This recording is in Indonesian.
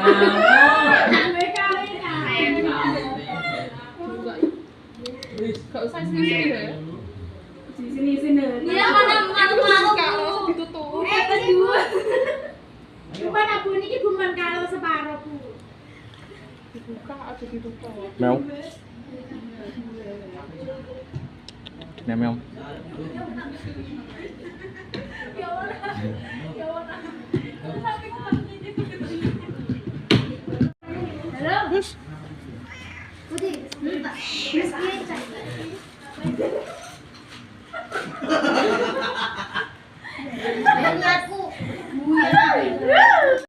Gak usah sini ya. Sini. Iya, mana malu-malu. Kalau usah ditutup. Kedua. Cuma aku ini bukan kalau separuh Bu. Dibuka atau ditutup. Mèo. Mèo mèo. Halo. Putih, sebentar. Ini aku.